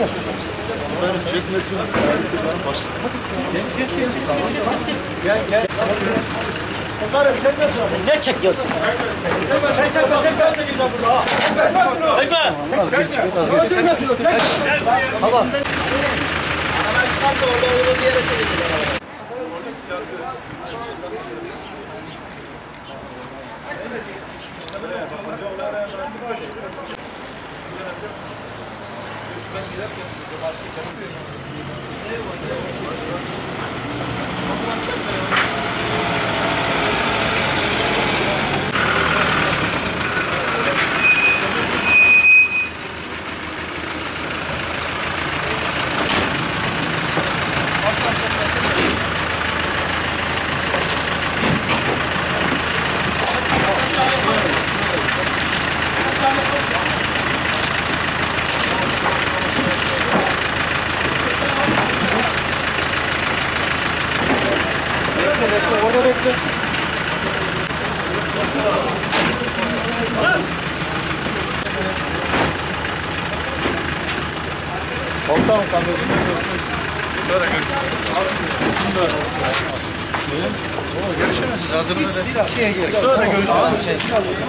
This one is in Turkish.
Bunların çekmesini başladı. Gel. Onları çekmesin. Ne çekiyorsun? Bekle, orada beklesin. Komutanım kardeşim. Sonra görüşürüz. Görüşürüz. Siz hazırlanın. Sonra görüşürüz.